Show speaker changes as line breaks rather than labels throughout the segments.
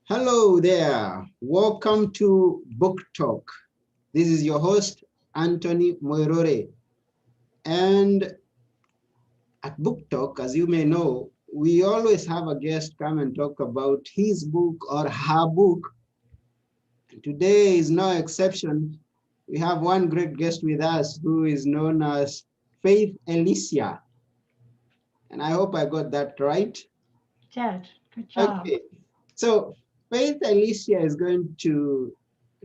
Hello there. Welcome to Book Talk. This is your host, Anthony Moirore. And at Book Talk, as you may know, we always have a guest come and talk about his book or her book. Today is no exception. We have one great guest with us who is known as Faith Alicia. And I hope I got that right.
Did. Good job.
Okay. So Faith Alicia is going to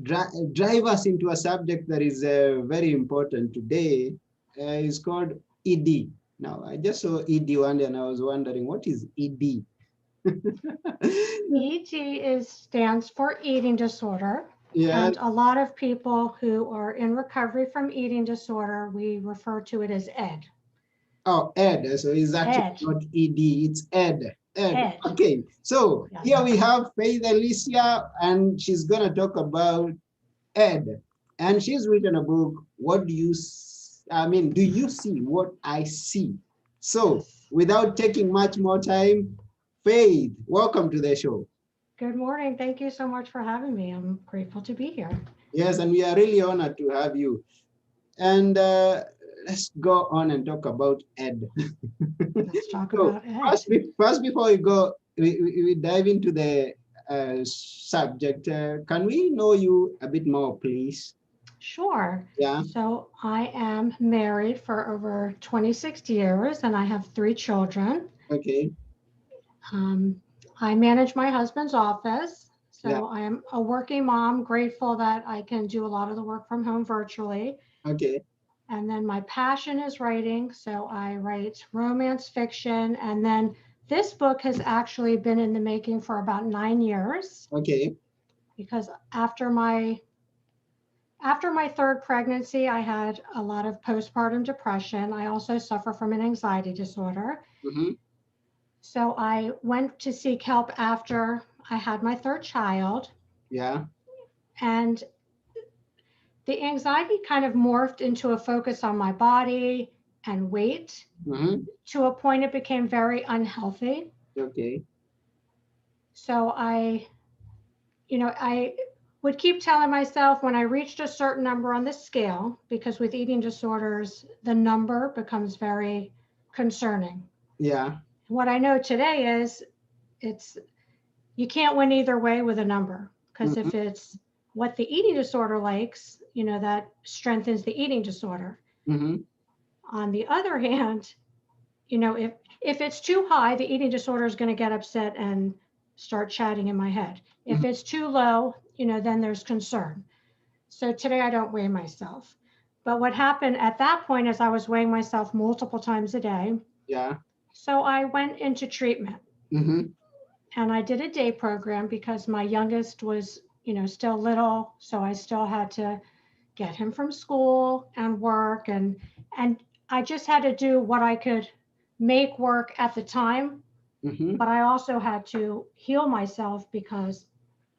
drive us into a subject that is very important today. It's called ED. Now, I just saw ED one day and I was wondering, what is ED?
ED stands for eating disorder.
Yeah.
And a lot of people who are in recovery from eating disorder, we refer to it as ED.
Oh, ED. So it's actually
ED.
not ED, it's ED. ED.
ED.
Okay. So
Yes.
here we have Faith Alicia, and she's going to talk about ED. And she's written a book, What Do You Do you see what I see? So
Yes.
without taking much more time, Faith, welcome to the show.
Good morning. Thank you so much for having me. I'm grateful to be here.
Yes, and we are really honored to have you. And let's go on and talk about Ed.
Let's talk
So
about ED.
first before we go, we dive into the subject. Can we know you a bit more, please?
Sure.
Yeah.
So I am married for over 26 years and I have 3 children.
Okay.
Um, I manage my husband's office.
Yeah.
So I am a working mom, grateful that I can do a lot of the work from home virtually.
Okay.
And then my passion is writing. So I write romance fiction. And then this book has actually been in the making for about 9 years
Okay.
because after my third pregnancy, I had a lot of postpartum depression. I also suffer from an anxiety disorder.
Mm-hmm.
So I went to seek help after I had my third child.
Yeah.
And the anxiety kind of morphed into a focus on my body and weight
Mm-hmm.
to a point it became very unhealthy.
Okay.
So I would keep telling myself when I reached a certain number on the scale, because with eating disorders, the number becomes very concerning.
Yeah.
What I know today is it's you can't win either way with a number because
Mm-hmm.
if it's what the eating disorder likes, that strengthens the eating disorder.
Mm-hmm.
On the other hand, if it's too high, the eating disorder is going to get upset and start chatting in my head. If
Mm-hmm.
it's too low, then there's concern. So today I don't weigh myself. But what happened at that point is I was weighing myself multiple times a day.
Yeah.
So I went into treatment
Mm-hmm.
and I did a day program because my youngest was, still little. So I still had to get him from school and work and I just had to do what I could make work at the time,
Mm-hmm.
but I also had to heal myself because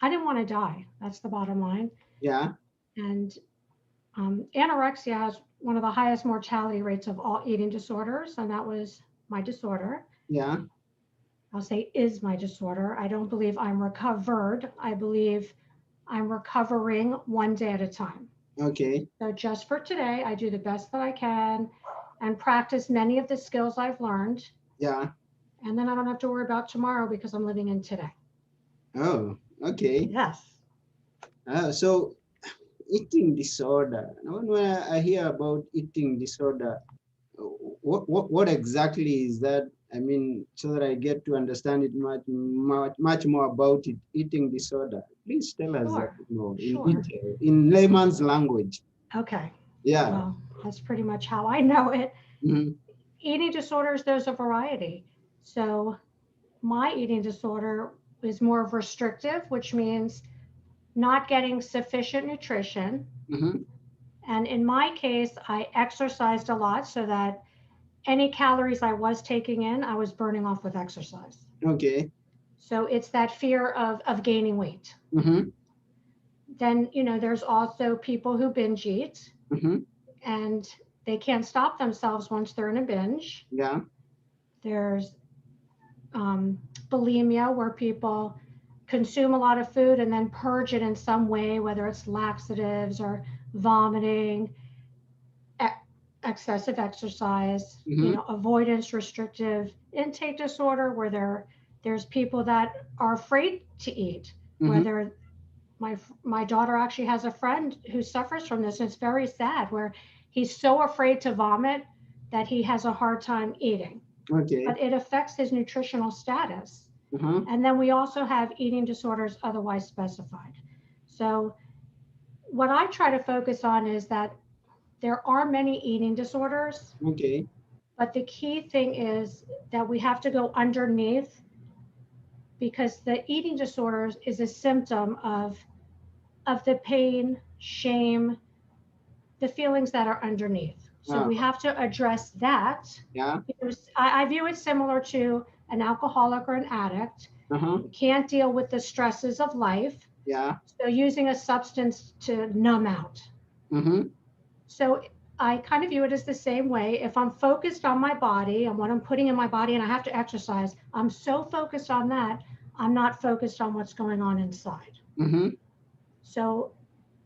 I didn't want to die. That's the bottom line.
Yeah.
And anorexia has one of the highest mortality rates of all eating disorders, and that was my disorder.
Yeah.
I'll say is my disorder. I don't believe I'm recovered. I believe I'm recovering one day at a time.
Okay.
So just for today, I do the best that I can and practice many of the skills I've learned.
Yeah.
And then I don't have to worry about tomorrow because I'm living in today.
Oh, okay.
Yes.
So eating disorder. Now, when I hear about eating disorder, what exactly is that? I mean, so that I get to understand it much more about it, eating disorder. Please tell us a
Sure.
bit more in
Sure.
detail, in layman's language.
Okay.
Yeah.
Well, that's pretty much how I know it.
Mm-hmm.
Eating disorders, there's a variety. So my eating disorder is more restrictive, which means not getting sufficient nutrition.
Mm-hmm.
And in my case, I exercised a lot so that any calories I was taking in, I was burning off with exercise.
Okay.
So it's that fear of gaining weight.
Mm-hmm.
Then, there's also people who binge eat
Mm-hmm.
and they can't stop themselves once they're in a binge.
Yeah.
There's bulimia where people consume a lot of food and then purge it in some way, whether it's laxatives or vomiting, excessive exercise,
Mm-hmm.
avoidance restrictive intake disorder, where there's people that are afraid to eat,
Mm-hmm.
whether my daughter actually has a friend who suffers from this, and it's very sad, where he's so afraid to vomit that he has a hard time eating,
Okay.
but it affects his nutritional status.
Uh-huh.
And then we also have eating disorders otherwise specified. So what I try to focus on is that there are many eating disorders,
Okay.
but the key thing is that we have to go underneath, because the eating disorders is a symptom of the pain, shame, the feelings that are underneath. So
Ah,
we have to address that.
yeah.
I view it similar to an alcoholic or an addict.
Uh-huh.
You can't deal with the stresses of life.
Yeah.
So using a substance to numb out.
Mm-hmm.
So I kind of view it as the same way. If I'm focused on my body and what I'm putting in my body and I have to exercise, I'm so focused on that, I'm not focused on what's going on inside.
Mm-hmm.
So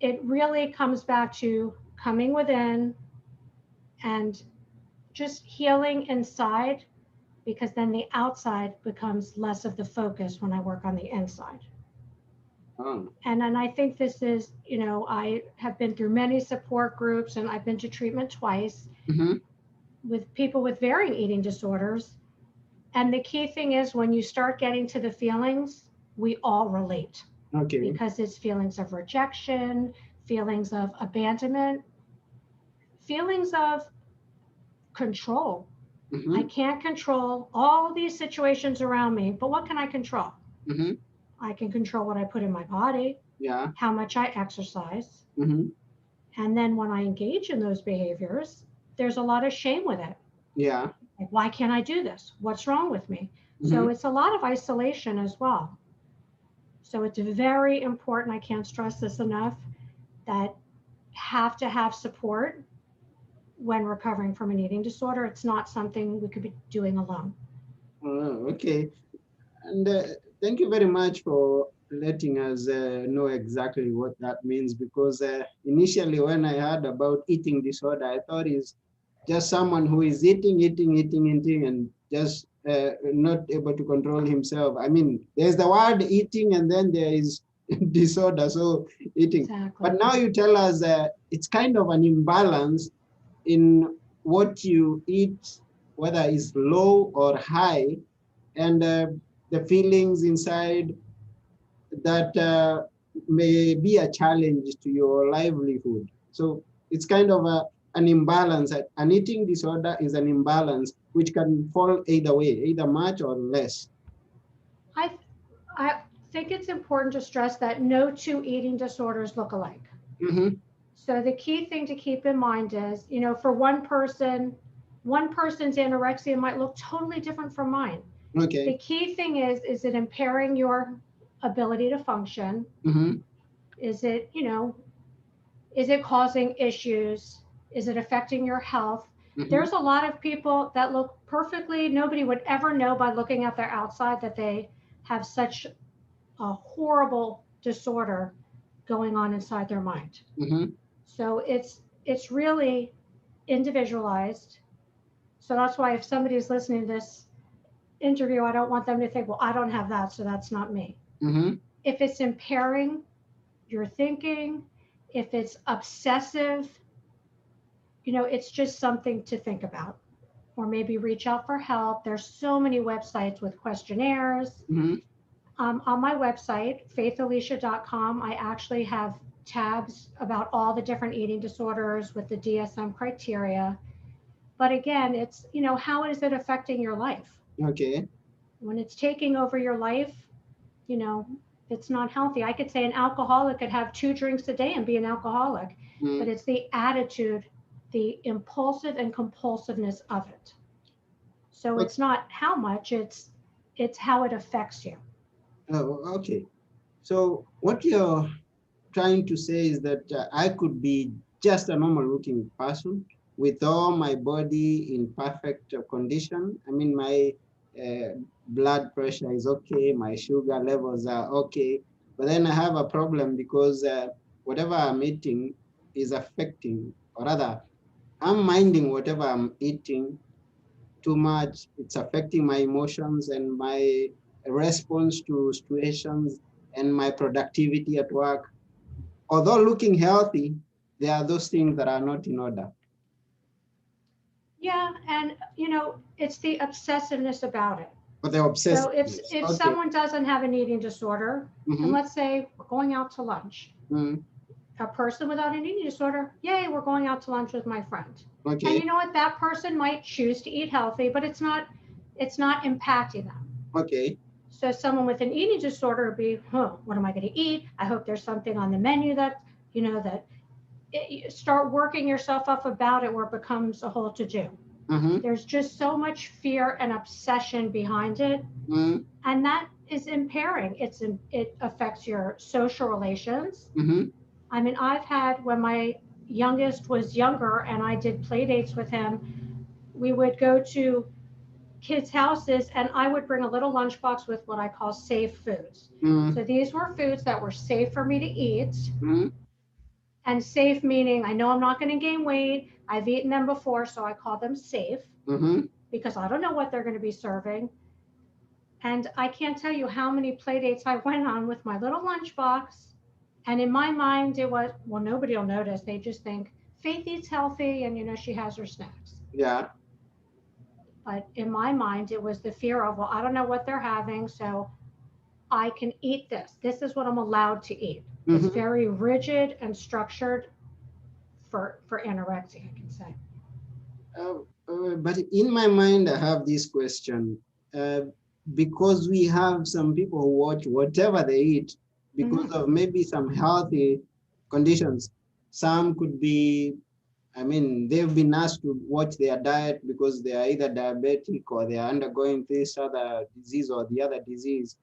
it really comes back to coming within and just healing inside, because then the outside becomes less of the focus when I work on the inside.
Oh.
And I think this is, I have been through many support groups and I've been to treatment twice
Mm-hmm.
with people with varying eating disorders. And the key thing is, when you start getting to the feelings, we all relate,
Okay.
because it's feelings of rejection, feelings of abandonment, feelings of control. I
Mm-hmm.
can't control all these situations around me, but what can I control?
Mm-hmm.
I can control what I put in my body,
Yeah.
how much I exercise.
Mm-hmm.
And then when I engage in those behaviors, there's a lot of shame with it.
Yeah.
Like, why can't I do this? What's wrong with me?
Mm-hmm.
So it's a lot of isolation as well. So it's very important, I can't stress this enough, that have to have support when recovering from an eating disorder. It's not something we could be doing alone.
Oh, okay. And thank you very much for letting us know exactly what that means, because initially when I heard about eating disorder, I thought it's just someone who is eating, and just not able to control himself. I mean, there's the word eating and then there is disorder, so eating.
Exactly.
But now you tell us it's kind of an imbalance in what you eat, whether it's low or high, and the feelings inside that may be a challenge to your livelihood. So it's kind of an imbalance. An eating disorder is an imbalance which can fall either way, either much or less.
I, I think it's important to stress that no two eating disorders look alike.
Mm-hmm.
So the key thing to keep in mind is, for one person's anorexia might look totally different from mine.
Okay.
The key thing is it impairing your ability to function?
Mm-hmm.
Is it, is it causing issues? Is it affecting your health?
Mm-hmm.
There's a lot of people that look perfectly, nobody would ever know by looking at their outside that they have such a horrible disorder going on inside their mind.
Mm-hmm.
So it's really individualized. So that's why if somebody's listening to this interview, I don't want them to think, well, I don't have that, so that's not me.
Mm-hmm.
If it's impairing your thinking, if it's obsessive, it's just something to think about. Or maybe reach out for help. There's so many websites with questionnaires.
Mm-hmm.
On my website, faithalicia.com, I actually have tabs about all the different eating disorders with the DSM criteria. But again, it's, how is it affecting your life?
Okay.
When it's taking over your life, you know, it's not healthy. I could say an alcoholic could have 2 drinks a day and be an alcoholic, but
Mm.
it's the attitude, the impulsive and compulsiveness of it. So
Okay.
it's not how much, it's how it affects you.
Oh, okay. So what you're trying to say is that I could be just a normal looking person with all my body in perfect condition. I mean, my blood pressure is okay, my sugar levels are okay. But then I have a problem because whatever I'm eating is affecting, or rather, I'm minding whatever I'm eating too much. It's affecting my emotions and my response to situations and my productivity at work. Although looking healthy, there are those things that are not in order.
Yeah, and it's the obsessiveness about it.
But the
So
obsessiveness.
if
Okay.
someone doesn't have an eating disorder, and
Mm-hmm.
let's say we're going out to lunch,
Mm-hmm.
a person without an eating disorder, yay, we're going out to lunch with my friend. And
Okay.
you know what? That person might choose to eat healthy, but it's not impacting them.
Okay.
So someone with an eating disorder would be, what am I going to eat? I hope there's something on the menu that, that you start working yourself up about it where it becomes a whole to do.
Mm-hmm.
There's just so much fear and obsession behind it.
Mm-hmm.
And that is impairing. It affects your social relations.
Mm-hmm.
I mean, I've had when my youngest was younger and I did play dates with him, we would go to kids' houses and I would bring a little lunchbox with what I call safe foods.
Mm-hmm.
So these were foods that were safe for me to eat.
Mm-hmm.
And safe meaning I know I'm not going to gain weight. I've eaten them before, so I call them safe
Mm-hmm.
because I don't know what they're going to be serving. And I can't tell you how many play dates I went on with my little lunchbox. And in my mind, it was, well, nobody will notice. They just think Faith eats healthy and, she has her snacks.
Yeah.
But in my mind, it was the fear of, well, I don't know what they're having, so I can eat this. This is what I'm allowed to eat. It's
Mm-hmm.
very rigid and structured for anorexia, I can say.
But in my mind, I have this question. Uh, because we have some people who watch whatever they eat because
Mm-hmm.
of maybe some healthy conditions. Some could be, I mean, they've been asked to watch their diet because they are either diabetic or they are undergoing this other disease or the other disease.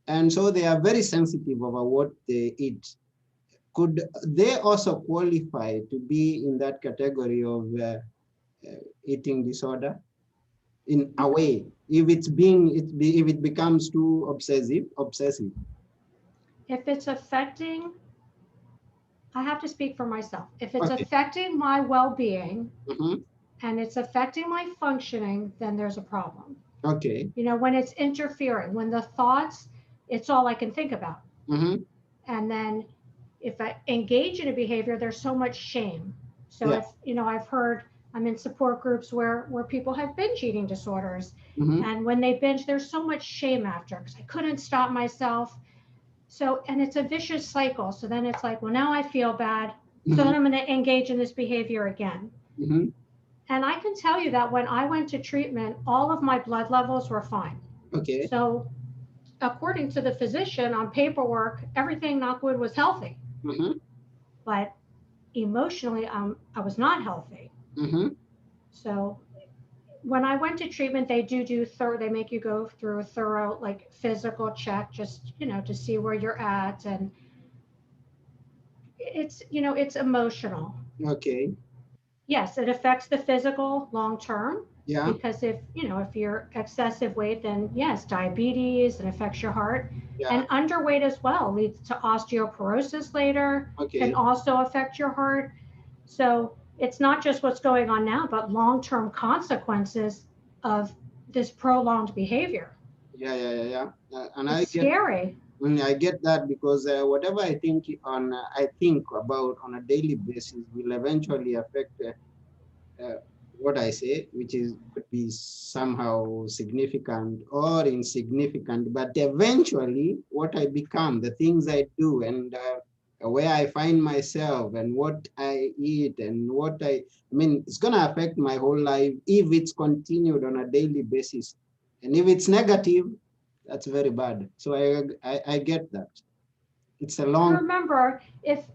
And so they are very sensitive about what they eat. Could they also qualify to be in that category of eating disorder in a way if if it becomes too obsessive?
If it's affecting, I have to speak for myself. If it's
Okay.
affecting my well being
Mm-hmm.
and it's affecting my functioning, then there's a problem.
Okay.
When it's interfering, when the thoughts, it's all I can think about.
Mm-hmm.
And then if I engage in a behavior, there's so much shame. So
Yeah.
if, I've heard, I'm in support groups where people have binge eating disorders.
Mm-hmm.
And when they binge, there's so much shame after because I couldn't stop myself. So, and it's a vicious cycle. So then it's like, well, now I feel bad. So
Mm-hmm.
then I'm going to engage in this behavior again.
Mm-hmm.
And I can tell you that when I went to treatment, all of my blood levels were fine.
Okay.
So, according to the physician on paperwork, everything, knock wood, was healthy.
Mm-hmm.
But emotionally, I was not healthy.
Mm-hmm.
So, when I went to treatment, they make you go through a thorough, like, physical check, just, to see where you're at. And it's emotional.
Okay.
Yes, it affects the physical long term
Yeah.
because if you're excessive weight, then yes, diabetes, it affects your heart.
Yeah.
And underweight as well leads to osteoporosis later, can
Okay.
also affect your heart. So it's not just what's going on now, but long-term consequences of this prolonged behavior.
Yeah. Yeah. Yeah. Yeah. And
It's scary.
I get that because whatever I think about on a daily basis will eventually affect uh, what I say, which is could be somehow significant or insignificant, but eventually what I become, the things I do, and where I find myself, and what I eat, and I mean, it's gonna affect my whole life if it's continued on a daily basis, and if it's negative, that's very bad. So I get that. It's a
And
long.
remember, if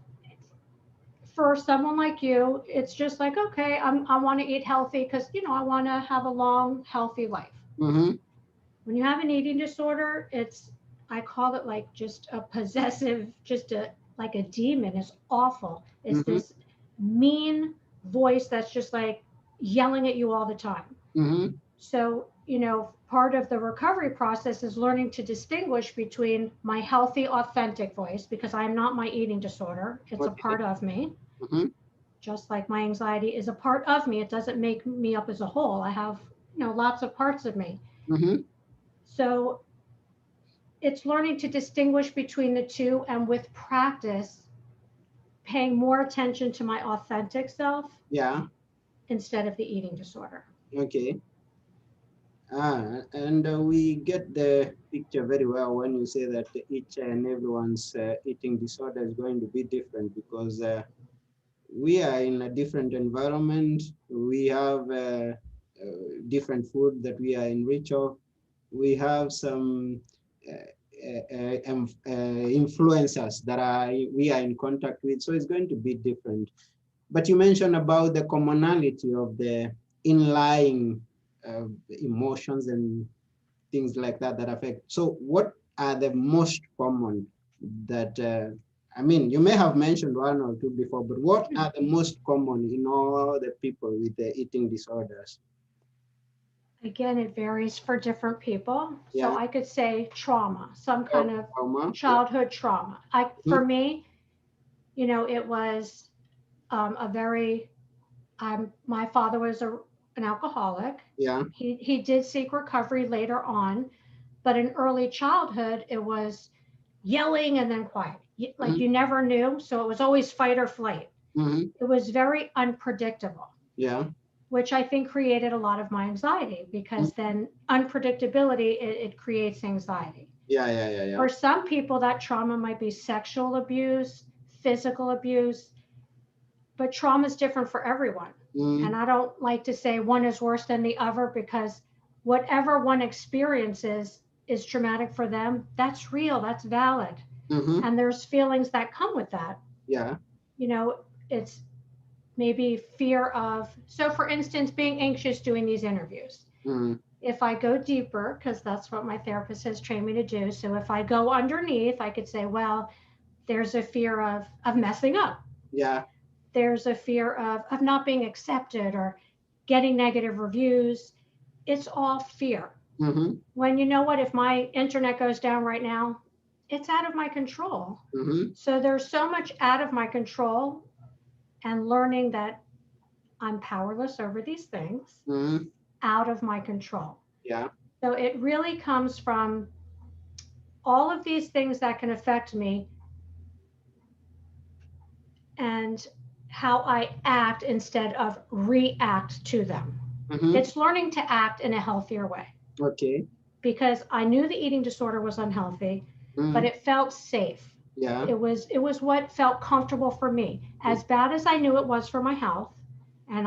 for someone like you, it's just like, okay, I want to eat healthy because, I want to have a long, healthy life.
Mm-hmm.
When you have an eating disorder, I call it like just a possessive, like a demon. It's awful. It's
Mm-hmm.
this mean voice that's just like yelling at you all the time.
Mm-hmm.
So part of the recovery process is learning to distinguish between my healthy, authentic voice, because I'm not my eating disorder. It's a
Okay.
part of me,
Mm-hmm.
just like my anxiety is a part of me. It doesn't make me up as a whole. I have, lots of parts of me.
Mm-hmm.
So it's learning to distinguish between the two, and with practice, paying more attention to my authentic self
Yeah.
instead of the eating disorder.
Okay. And we get the picture very well when you say that each and everyone's eating disorder is going to be different, because we are in a different environment. We have different food that we are in reach of. We have some influencers that we are in contact with, so it's going to be different. But you mentioned about the commonality of the inlying emotions and things like that that affect. So what are the most common that, I mean, you may have mentioned one or two before, but what are the most common in all the people with the eating disorders?
Again, it varies for different people. So
Yeah.
I could say trauma, some kind of
Trauma. Yeah.
childhood trauma. For me, it was a very, my father was an alcoholic.
Yeah.
He did seek recovery later on, but in early childhood, it was yelling and then quiet. Like
Mhm.
you never knew. So it was always fight or flight.
Mhm.
It was very unpredictable,
Yeah.
which I think created a lot of my anxiety,
Mhm.
because then unpredictability, it creates anxiety.
Yeah. Yeah. Yeah. Yeah.
For some people, that trauma might be sexual abuse, physical abuse, but trauma is different for everyone. And
Mhm.
I don't like to say one is worse than the other, because whatever one experiences is traumatic for them. That's real, that's valid.
Mhm.
And there's feelings that come with that.
Yeah.
You know, it's maybe fear of, so for instance, being anxious doing these interviews.
Mhm.
If I go deeper, because that's what my therapist has trained me to do. So if I go underneath, I could say, well, there's a fear of messing up.
Yeah.
There's a fear of not being accepted or getting negative reviews. It's all fear.
Mhm.
When if my internet goes down right now, it's out of my control.
Mhm.
So there's so much out of my control, and learning that I'm powerless over these things,
Mhm.
out of my control.
Yeah.
So it really comes from all of these things that can affect me, and how I act instead of react to them.
Mhm.
It's learning to act in a healthier way,
Okay.
because I knew the eating disorder was unhealthy, but
Mhm.
it felt safe.
Yeah.
It was what felt comfortable for me. As bad as I knew it was for my health, and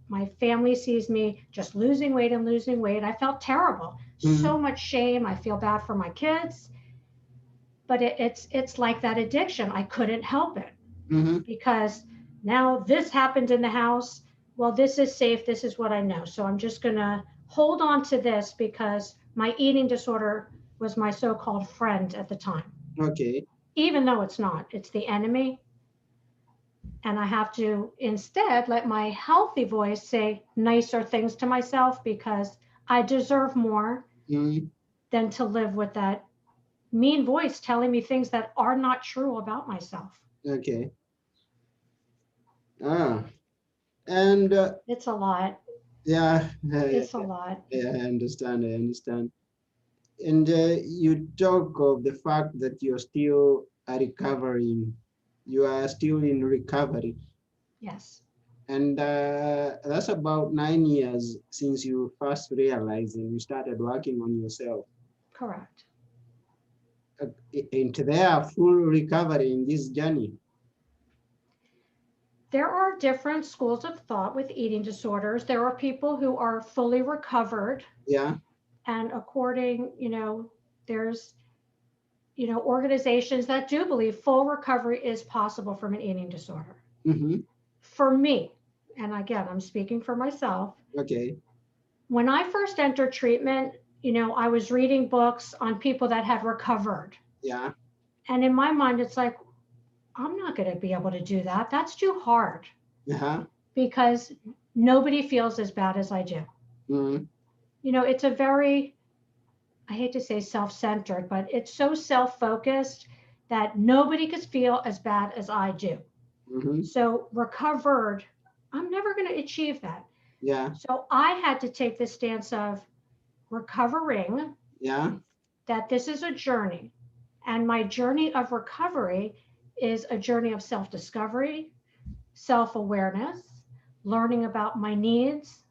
my family sees me just losing weight and losing weight. I felt terrible. So
Mhm.
much shame. I feel bad for my kids, but it's like that addiction. I couldn't help it,
Mhm.
because now this happened in the house. Well, this is safe. This is what I know. So I'm just going to hold on to this, because my eating disorder was my so called friend at the time,
Okay.
even though it's not. It's the enemy. And I have to instead let my healthy voice say nicer things to myself, because I deserve more
Mhm.
than to live with that mean voice telling me things that are not true about myself.
Okay. Ah. And
It's a lot.
yeah. Yeah.
It's a lot.
Yeah. I understand. I understand. And you talk of the fact that you're still recovering. You are still in recovery.
Yes,
And that's about 9 years since you first realized and you started working on yourself.
correct.
Into their full recovery in this journey.
There are different schools of thought with eating disorders. There are people who are fully recovered,
Yeah.
and there's, organizations that do believe full recovery is possible from an eating disorder.
Mm-hmm.
For me, and again, I'm speaking for myself,
Okay.
when I first entered treatment, I was reading books on people that had recovered.
Yeah.
And in my mind, it's like, I'm not going to be able to do that. That's too hard,
Uh-huh.
because nobody feels as bad as I do.
Mm-hmm.
you know, it's a very, I hate to say self-centered, but it's so self-focused that nobody could feel as bad as I do.
Mm-hmm.
So recovered, I'm never going to achieve that.
Yeah.
So I had to take the stance of recovering,
Yeah.
that this is a journey. And my journey of recovery is a journey of self-discovery, self-awareness, learning about my needs,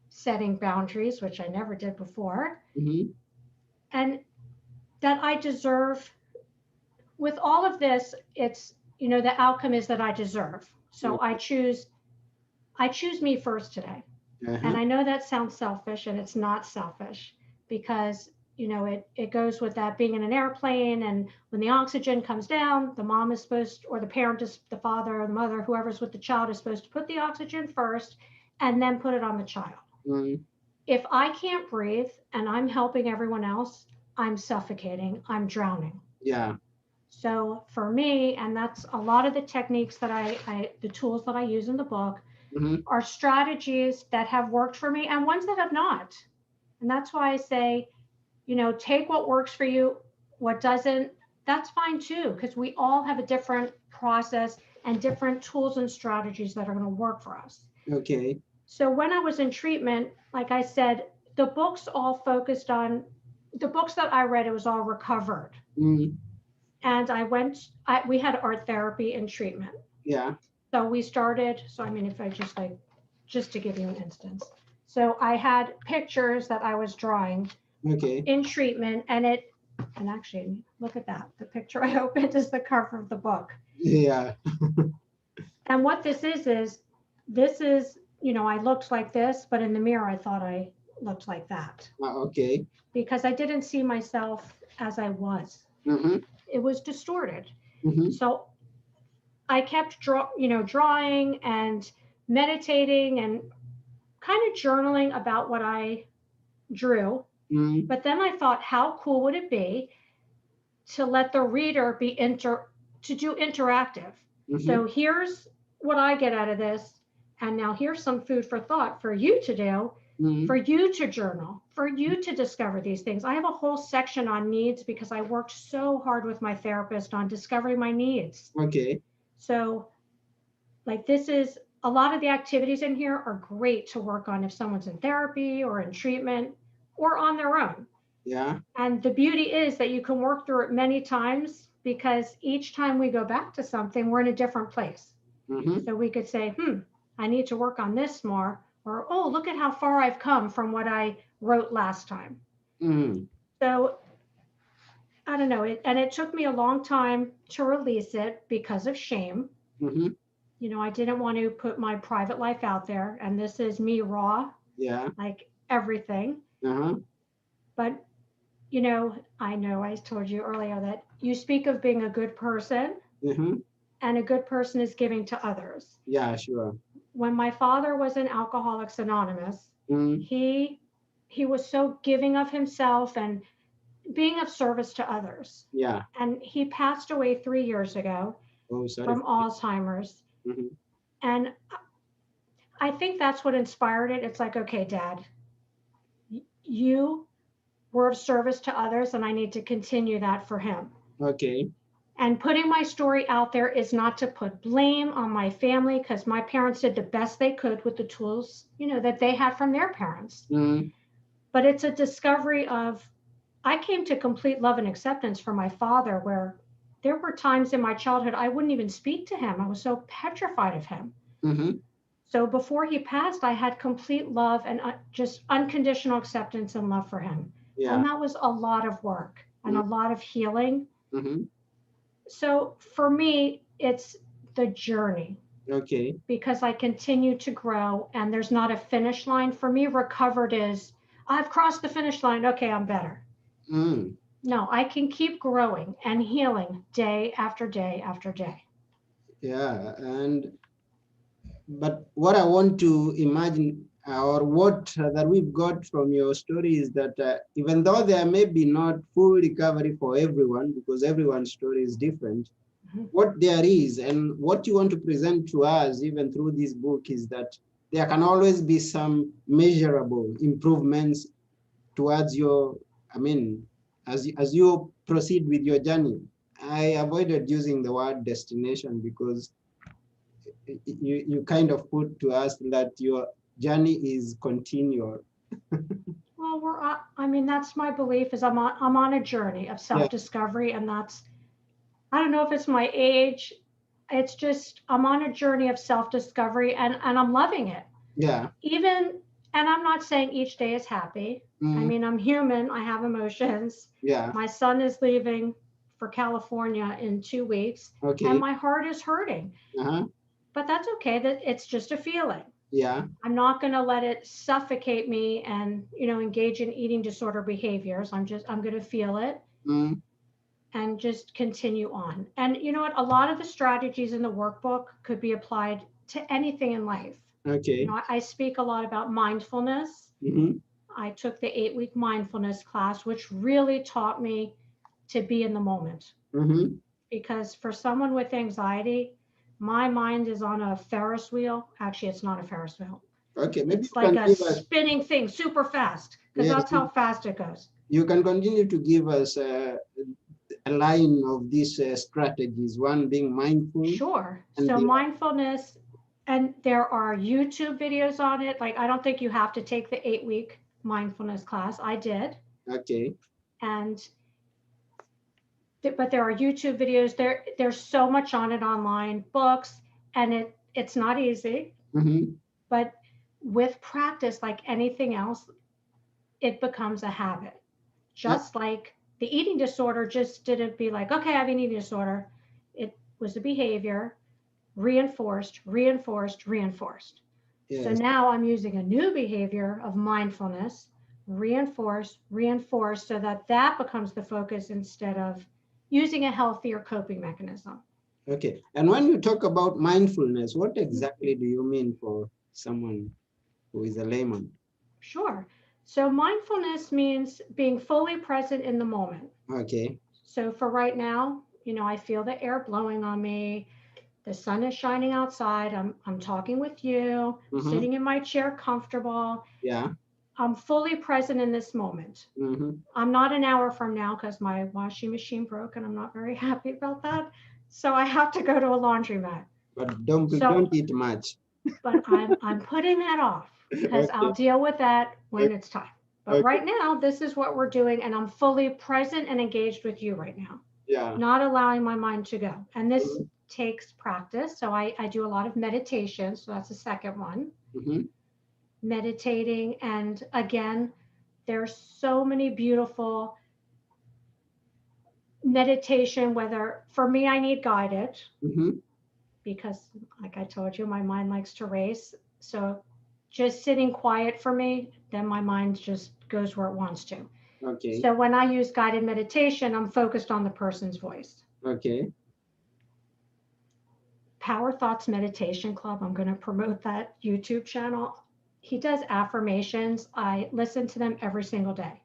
setting boundaries, which I never did before,
Mm-hmm.
and that I deserve. With all of this, it's, you know, the outcome is that I deserve. So I choose me first today. And
Uh-huh.
I know that sounds selfish, and it's not selfish, because, you know, it goes with that being in an airplane, and when the oxygen comes down, the mom is supposed, or the parent is, the father or the mother, whoever's with the child, is supposed to put the oxygen first and then put it on the child.
Mm-hmm.
If I can't breathe and I'm helping everyone else, I'm suffocating, I'm drowning.
Yeah.
So for me, and that's a lot of the techniques that the tools that I use in the book,
Mm-hmm.
are strategies that have worked for me and ones that have not. And that's why I say, you know, take what works for you, what doesn't, that's fine too, because we all have a different process and different tools and strategies that are going to work for us.
Okay.
So when I was in treatment, like I said, the books all focused on the books that I read, it was all recovered.
Mm-hmm.
And we had art therapy in treatment.
Yeah.
So we started, so I mean, if I just like, just to give you an instance. So I had pictures that I was drawing
Okay.
in treatment, and actually, look at that. The picture I opened is the cover of the book.
Yeah.
And what this is, you know, I looked like this, but in the mirror, I thought I looked like that,
Okay.
because I didn't see myself as I was.
Mm-hmm.
It was distorted.
Mm-hmm.
So I kept drawing and meditating and kind of journaling about what I drew.
Mm-hmm.
But then I thought, how cool would it be to let the reader to do interactive?
Mm-hmm.
So here's what I get out of this. And now here's some food for thought for you to do,
Mm-hmm.
for you to journal, for you to discover these things. I have a whole section on needs because I worked so hard with my therapist on discovering my needs.
Okay.
So like, this is a lot of the activities in here are great to work on if someone's in therapy or in treatment or on their own.
Yeah.
And the beauty is that you can work through it many times, because each time we go back to something, we're in a different place.
Mm-hmm.
So we could say, I need to work on this more, or, oh, look at how far I've come from what I wrote last time.
Mm-hmm.
So I don't know. It took me a long time to release it because of shame.
Mm-hmm.
You know, I didn't want to put my private life out there, and this is me raw,
Yeah.
like everything.
Uh-huh.
But, you know I told you earlier that you speak of being a good person,
Mm-hmm.
and a good person is giving to others.
Yeah, sure.
When my father was in Alcoholics Anonymous,
Mm-hmm.
he was so giving of himself and being of service to others.
Yeah.
And he passed away 3 years ago
Oh, sorry.
from Alzheimer's.
Mm-hmm.
And I think that's what inspired it. It's like, okay, Dad, you were of service to others, and I need to continue that for him.
Okay.
And putting my story out there is not to put blame on my family, because my parents did the best they could with the tools, you know, that they had from their parents.
Mm-hmm.
But it's a discovery of, I came to complete love and acceptance for my father, where there were times in my childhood I wouldn't even speak to him. I was so petrified of him.
Mm-hmm.
So before he passed, I had complete love and just unconditional acceptance and love for him.
Yeah.
And that was a lot of work and a lot of healing.
Mm-hmm.
So for me, it's the journey,
Okay.
because I continue to grow, and there's not a finish line. For me, recovered is, I've crossed the finish line. Okay, I'm better.
Mm.
No, I can keep growing and healing day after day after day.
Yeah. But what I want to imagine, or what that we've got from your story, is that even though there may be not full recovery for everyone, because everyone's story is different,
Mhm.
what there is and what you want to present to us, even through this book, is that there can always be some measurable improvements towards your, I mean, as you proceed with your journey. I avoided using the word destination because you kind of put to us that your journey is continual.
Well, I mean, that's my belief is I'm on a journey of
Yeah,
self-discovery, and that's, I don't know if it's my age. It's just, I'm on a journey of self-discovery, and I'm loving it.
yeah,
Even, and I'm not saying each day is happy. I
mm,
mean, I'm human, I have emotions.
yeah,
My son is leaving for California in 2 weeks, and
okay,
my heart is hurting.
uh-huh,
But that's okay. That it's just a feeling.
yeah,
I'm not going to let it suffocate me and, engage in eating disorder behaviors. I'm going to feel it
mm,
and just continue on. And you know what? A lot of the strategies in the workbook could be applied to anything in life.
okay,
I speak a lot about mindfulness.
mm-hmm,
I took the 8-week mindfulness class, which really taught me to be in the moment.
mm-hmm,
Because for someone with anxiety, my mind is on a Ferris wheel. Actually, it's not a Ferris wheel.
okay, maybe
It's
you
like
can
a
give us,
spinning thing super fast because
yes,
that's how fast it goes.
you can continue to give us a line of these strategies, one being mindful
Sure.
and
So
the,
mindfulness, and there are YouTube videos on it. Like, I don't think you have to take the 8-week mindfulness class. I did.
okay,
And but there are YouTube videos. There's so much on it online, books, and it's not easy,
mm-hmm,
but with practice, like anything else, it becomes a habit. Just like the eating disorder just didn't be like, okay, I have an eating disorder. It was a behavior, reinforced, reinforced, reinforced. So
yes,
now I'm using a new behavior of mindfulness, reinforce, reinforce, so that that becomes the focus instead of using a healthier coping mechanism.
okay. And when you talk about mindfulness, what exactly do you mean for someone who is a layman?
Sure. So mindfulness means being fully present in the moment.
Okay,
So for right now, I feel the air blowing on me. The sun is shining outside. I'm talking with you,
mm-hmm,
sitting in my chair comfortable.
yeah,
I'm fully present in this moment.
mm-hmm,
I'm not an hour from now because my washing machine broke and I'm not very happy about that. So I have to go to a laundromat.
but
So,
don't eat much.
but I'm putting that off because I'll
Okay,
deal with that when
okay,
it's time. But
okay,
right now, this is what we're doing, and I'm fully present and engaged with you right now,
yeah,
not allowing my mind to go. And this
mm-hmm,
takes practice. So I do a lot of meditation. So that's the second one,
mm-hmm,
meditating. And again, there's so many beautiful meditation, whether for me, I need guided
mm-hmm,
because, like I told you, my mind likes to race. So just sitting quiet for me, then my mind just goes where it wants to.
okay,
So when I use guided meditation, I'm focused on the person's voice.
okay,
Power Thoughts Meditation Club, I'm going to promote that YouTube channel. He does affirmations. I listen to them every single day.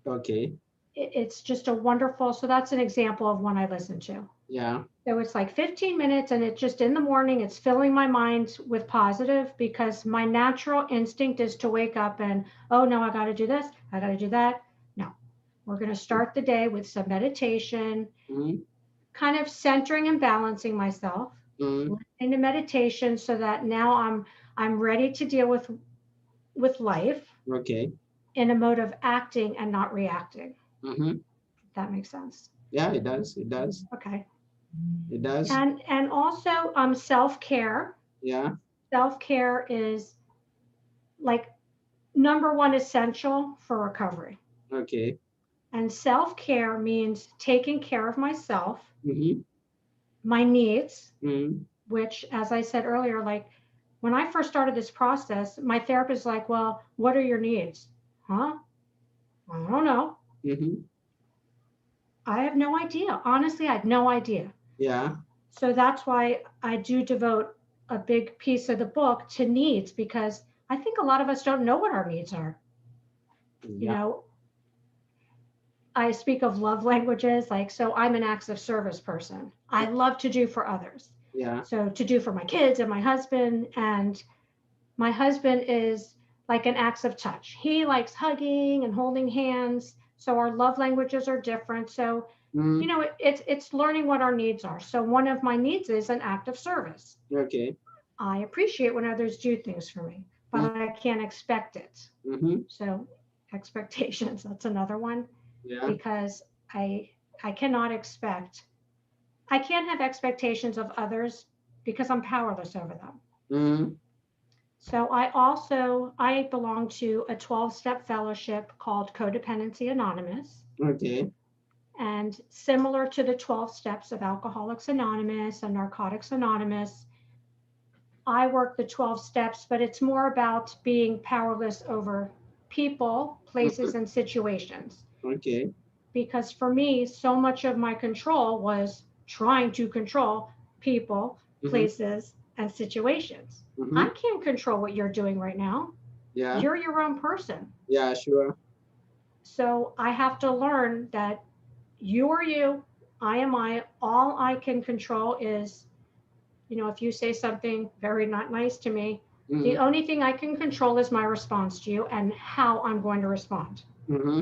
okay,
It's just a wonderful, so that's an example of one I listen to.
yeah,
So it's like 15 minutes, and it's just in the morning, it's filling my mind with positive because my natural instinct is to wake up and, oh no, I got to do this, I got to do that. No, we're going to start the day with some meditation,
mm-hmm,
kind of centering and balancing myself,
mm-hmm,
listening to meditation so that now I'm ready to deal with life
okay,
in a mode of acting and not reacting.
mm-hmm,
If that makes sense.
yeah, it does, it does,
Okay.
it does,
And also self-care.
yeah,
Self-care is like number one essential for recovery.
okay,
And self-care means taking care of myself,
mm-hmm,
my needs,
mm-hmm,
which, as I said earlier, like when I first started this process, my therapist was like, well, what are your needs? Huh? I don't know.
mm-hmm,
I have no idea. Honestly, I have no idea.
yeah,
So that's why I do devote a big piece of the book to needs because I think a lot of us don't know what our needs are. You
yeah,
know, I speak of love languages, like, so I'm an acts of service person. I love to do for others.
yeah,
So to do for my kids and my husband. And My husband is like an acts of touch. He likes hugging and holding hands. So our love languages are different. So,
Mm,
it's learning what our needs are. So one of my needs is an act of service.
okay.
I appreciate when others do things for me, but I can't expect it.
Mm-hmm.
So expectations, that's another one,
Yeah.
because I I cannot expect I can't have expectations of others because I'm powerless over them.
Mm,
So I belong to a 12-step fellowship called Codependency Anonymous.
okay.
And similar to the 12 steps of Alcoholics Anonymous and Narcotics Anonymous, I work the 12 steps, but it's more about being powerless over people,
Mhm.
places, and situations.
Okay.
Because for me, so much of my control was trying to control people,
Mm-hmm.
places, and situations.
Mm-hmm.
I can't control what you're doing right now.
Yeah.
You're your own person.
Yeah, sure.
So I have to learn that you are you, I am I. All I can control is, if you say something very not nice to me,
Mm-hmm.
the only thing I can control is my response to you and how I'm going to respond.
Mm-hmm.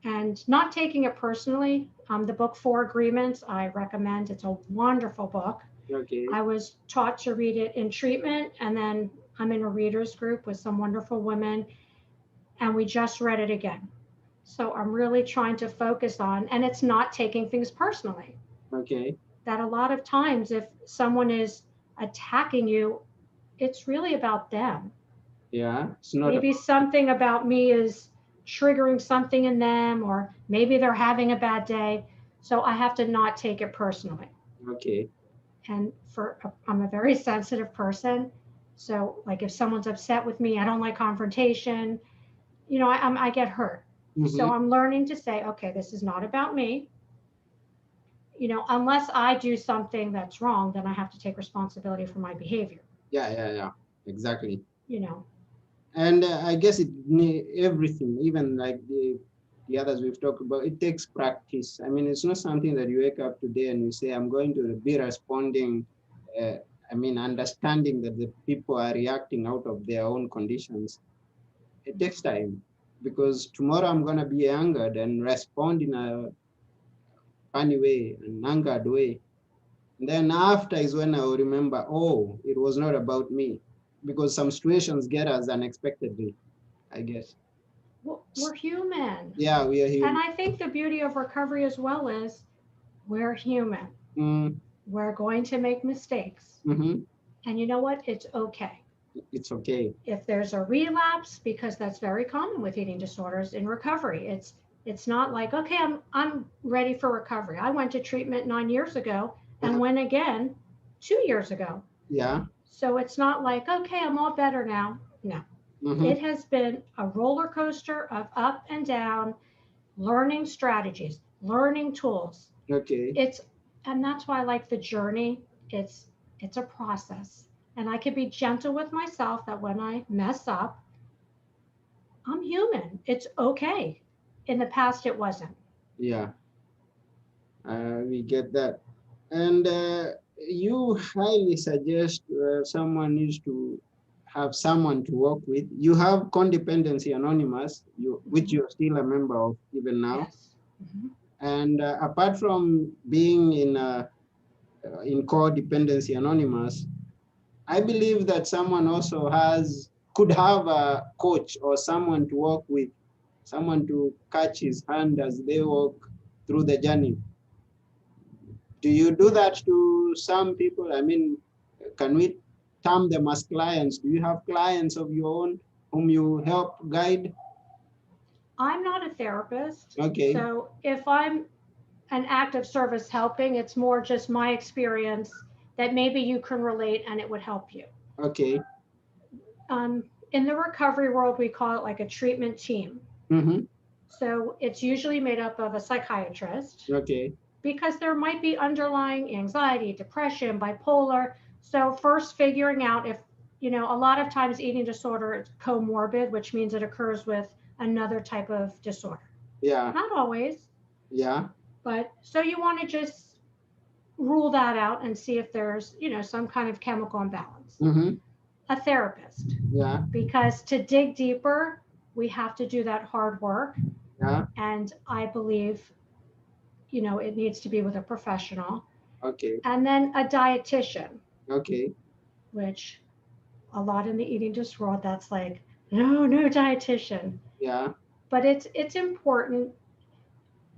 And not taking it personally. The book Four Agreements, I recommend. It's a wonderful book.
Okay.
I was taught to read it in treatment, and then I'm in a readers group with some wonderful women, and we just read it again. So I'm really trying to focus on, and it's not taking things personally.
Okay.
That a lot of times, if someone is attacking you, it's really about them.
Yeah. It's not
Maybe
about.
something about me is triggering something in them, or maybe they're having a bad day. So I have to not take it personally.
Okay.
And I'm a very sensitive person. So, like, if someone's upset with me, I don't like confrontation. I get hurt.
Mm-hmm.
So I'm learning to say, okay, this is not about me. Unless I do something that's wrong, then I have to take responsibility for my behavior.
Yeah, yeah, yeah. Exactly.
You know,
And I guess everything, even like the others we've talked about, it takes practice. I mean, it's not something that you wake up today and you say, I'm going to be responding. Uh, I mean, understanding that the people are reacting out of their own conditions. It takes time because tomorrow I'm going to be angered and respond in a funny way, an angered way. And then after is when I will remember, oh, it was not about me because some situations get us unexpectedly, I guess.
we're human.
Yeah, we are
And
human.
I think the beauty of recovery as well is we're human.
Mm,
We're going to make mistakes.
hmm.
And you know what? It's okay.
It's okay.
If there's a relapse, because that's very common with eating disorders in recovery, it's not like, okay, I'm ready for recovery. I went to treatment 9 years ago and
Uh,
went again 2 years ago.
yeah.
So it's not like, okay, I'm all better now. No,
Hmm.
it has been a roller coaster of up and down, learning strategies, learning tools.
Okay.
It's and that's why I like the journey. It's a process. And I can be gentle with myself that when I mess up, I'm human. It's okay. In the past it wasn't.
Yeah, we get that. And you highly suggest someone needs to have someone to work with. You have Codependency Anonymous, which
Mhm.
you're still a member of even now.
Yes. Mhm.
And apart from being in Codependency Anonymous, I believe that someone also could have a coach or someone to work with, someone to catch his hand as they walk through the journey. Do you do
Yeah.
that to some people? I mean, can we term them as clients? Do you have clients of your own whom you help guide?
I'm not a therapist.
Okay,
So if I'm an act of service helping, it's more just my experience that maybe you can relate and it would help you.
okay.
In the recovery world, we call it like a treatment team.
Mm-hmm.
So it's usually made up of a psychiatrist
Okay,
because there might be underlying anxiety, depression, bipolar. So first figuring out if, a lot of times eating disorder is comorbid, which means it occurs with another type of disorder.
yeah,
Not always,
yeah.
but so you want to just rule that out and see if there's, some kind of chemical imbalance.
Mm-hmm.
a therapist,
Yeah.
because to dig deeper, we have to do that hard work.
Yeah.
And I believe, it needs to be with a professional.
Okay.
And then a dietitian,
Okay.
which a lot in the eating disorder world, that's like, no, no dietitian.
Yeah.
But it's important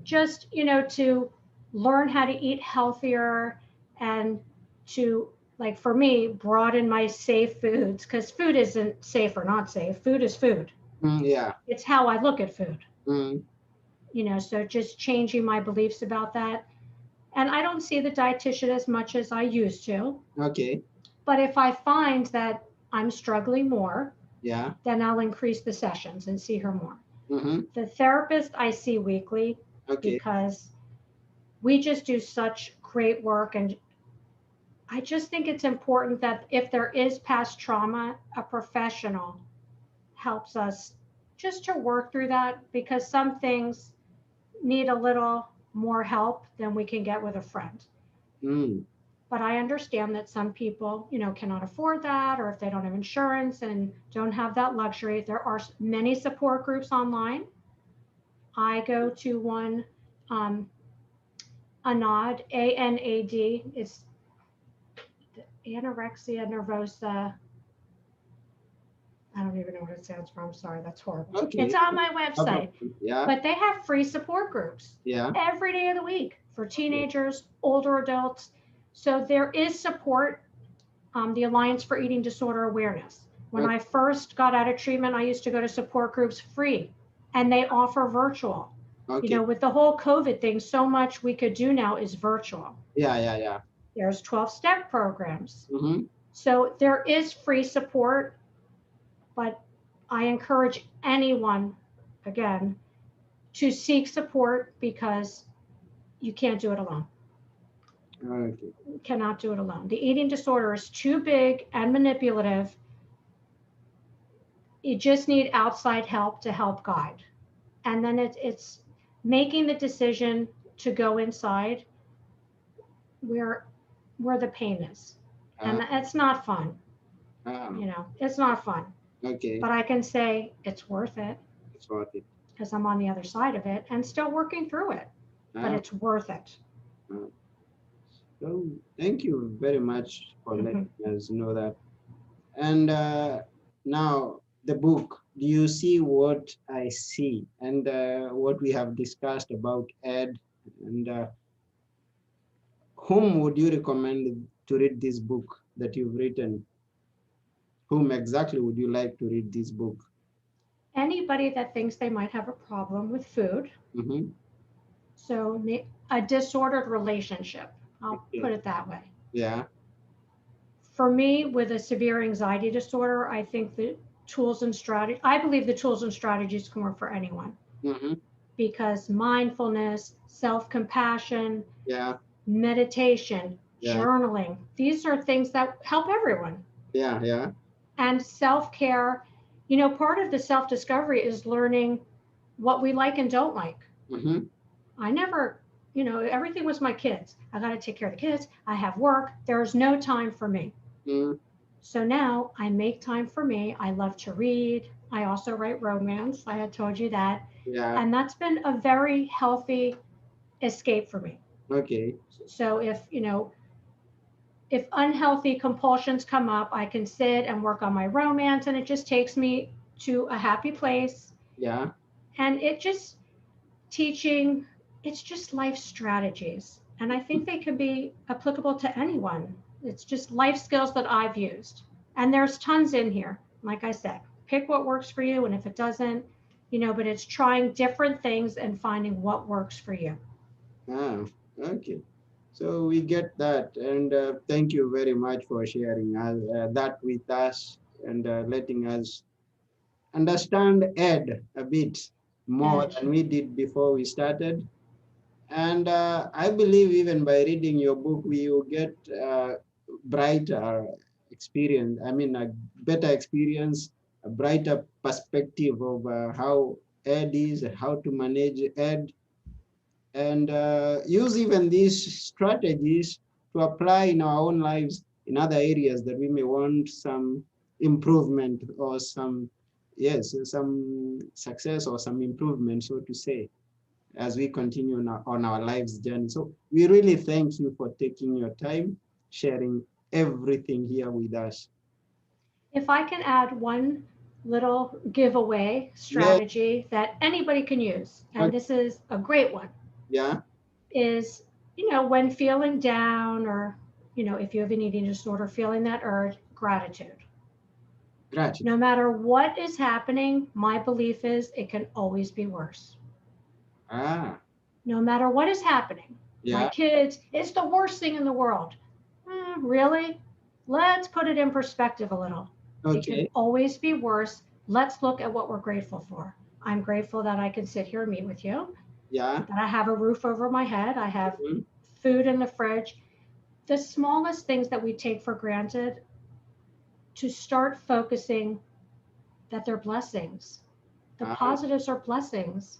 just, to learn how to eat healthier, and to, like, for me, broaden my safe foods, because food isn't safe or not safe. Food is food.
Yeah.
It's how I look at food.
Mm.
So just changing my beliefs about that. And I don't see the dietitian as much as I used to.
Okay.
But if I find that I'm struggling more,
Yeah.
then I'll increase the sessions and see her more.
Mm-hmm.
The therapist I see weekly,
Okay.
because we just do such great work. And I just think it's important that if there is past trauma, a professional helps us just to work through that, because some things need a little more help than we can get with a friend.
Mm.
But I understand that some people, cannot afford that, or if they don't have insurance and don't have that luxury. There are many support groups online. I go to one, um, ANAD, ANAD. It's anorexia nervosa. I don't even know what it stands for. I'm sorry, that's horrible. It's
Okay.
on my
No
website.
problem. Yeah.
But they have free support groups
Yeah.
every day of the week for teenagers, older adults. So there is support. The Alliance for Eating Disorder Awareness. When
Okay.
I first got out of treatment, I used to go to support groups free, and they offer virtual.
Okay.
With the whole COVID thing, so much we could do now is virtual.
Yeah. Yeah. Yeah.
There's 12-step programs.
Mm-hmm.
So there is free support, but I encourage anyone, again, to seek support, because you can't do it alone.
Okay.
You cannot do it alone. The eating disorder is too big and manipulative. You just need outside help to help guide. And then it's making the decision to go inside where the pain is. And it's not fun.
Ah,
It's not fun.
okay.
But I can say it's worth it,
It's worth it.
because I'm on the other side of it and still working through it. But
Ah,
it's worth it.
so thank you very much for
Mhm.
letting us know that. And now the book, do you see what I see, and what we have discussed about Ed, and whom would you recommend to read this book that you've written? Whom exactly would you like to read this book?
Anybody that thinks they might have a problem with food,
Mm-hmm.
so a disordered relationship, I'll
Okay.
put it that way.
Yeah.
For me, with a severe anxiety disorder, I think the tools and strategy, I believe the tools and strategies can work for anyone,
Mm-hmm.
because mindfulness, self-compassion,
Yeah.
meditation,
Yeah.
journaling, these are things that help everyone.
Yeah. Yeah.
And self-care, part of the self-discovery is learning what we like and don't like.
Mm-hmm.
I never, everything was my kids. I got to take care of the kids. I have work. There's no time for me.
Mm-hmm.
So now I make time for me. I love to read. I also write romance. I had told you that.
Yeah.
And that's been a very healthy escape for me.
Okay.
So if unhealthy compulsions come up, I can sit and work on my romance, and it just takes me to a happy place.
Yeah.
And teaching, it's just life strategies. And I think they can be applicable to anyone. It's just life skills that I've used. And there's tons in here. Like I said, pick what works for you. And if it doesn't, but it's trying different things and finding what works for you.
Ah, okay. So we get that, and thank you very much for sharing that with us, and letting us understand Ed a bit more
And
than we did before we started. And I believe even by reading your book, we will get brighter experience. I mean, a better experience, a brighter perspective of how Ed is, how to manage Ed, and use even these strategies to apply in our own lives in other areas that we may want some improvement or some, yes, some success or some improvement, so to say, as we continue on our life's journey. So we really thank you for taking your time, sharing everything here with us.
If I can add one little giveaway
Yeah,
strategy that anybody can use, and
okay,
this is a great one,
yeah,
is, when feeling down or, if you have an eating disorder, feeling that urge, gratitude. No
gratitude.
matter what is happening, my belief is it can always be worse.
Ah,
No matter what is happening, my
yeah,
kids, it's the worst thing in the world. Really? Let's put it in perspective a little. It can
okay,
always be worse. Let's look at what we're grateful for. I'm grateful that I can sit here and meet with you,
yeah,
that I have a roof over my head, I have
mhm,
food in the fridge. The smallest things that we take for granted, to start focusing that they're blessings. The
ah,
positives are blessings.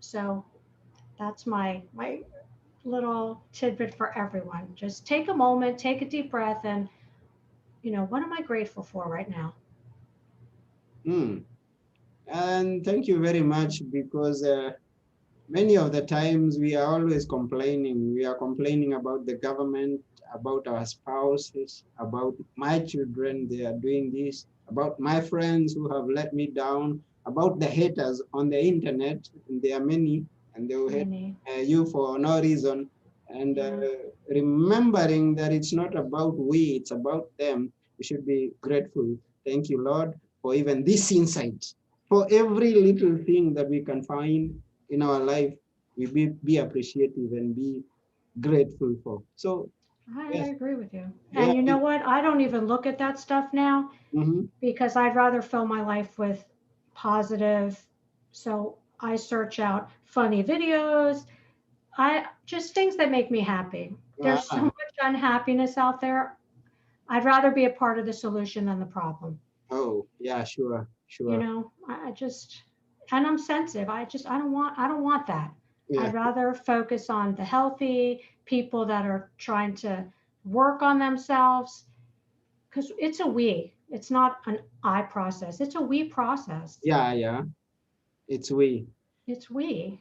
So that's my little tidbit for everyone. Just take a moment, take a deep breath, and what am I grateful for right now?
mm. And thank you very much, because many of the times we are always complaining. We are complaining about the government, about our spouses, about my children, they are doing this, about my friends who have let me down, about the haters on the internet. And there are many, and they will hate
Many.
you for no reason. And
Yeah.
remembering that it's not about we, it's about them. We should be grateful. Thank you, Lord, for even this insight. For every little thing that we can find in our life, we be appreciative and be grateful for. So
I
yes,
agree with you.
yeah,
And you know what? I don't even look at that stuff now
mhm,
because I'd rather fill my life with positive. So I search out funny videos. I just things that make me happy. There's so
ah,
much unhappiness out there. I'd rather be a part of the solution than the problem.
oh yeah, sure, sure,
I just, and I'm sensitive. I don't want that.
yeah,
I'd rather focus on the healthy people that are trying to work on themselves, because it's a we. It's not an I process. It's a we process.
yeah, yeah. It's we.
It's we.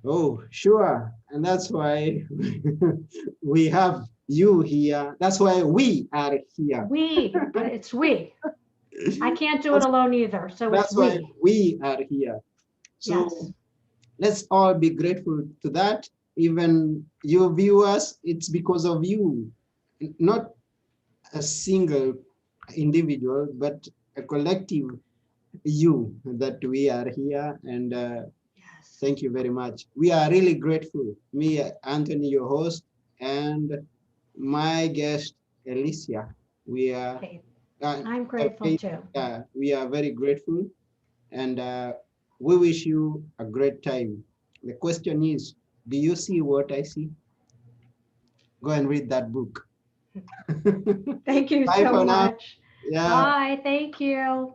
Oh, sure, and that's why we have you here. That's why we are here.
It's we. I can't do it
That's,
alone either. So it's
that's why
we.
we are here. So
Yes.
let's all be grateful to that. Even you viewers, it's because of you, not a single individual, but a collective you, that we are here. And
Yes.
thank you very much. We are really grateful. Me, Anthony, your host, and my guest, Alicia. We are,
Hey,
uh,
I'm grateful too.
we are very grateful, and we wish you a great time. The question is, do you see what I see? Go and read that book.
Thank you
Bye
so
for now.
much.
Yeah.
Bye. Thank you.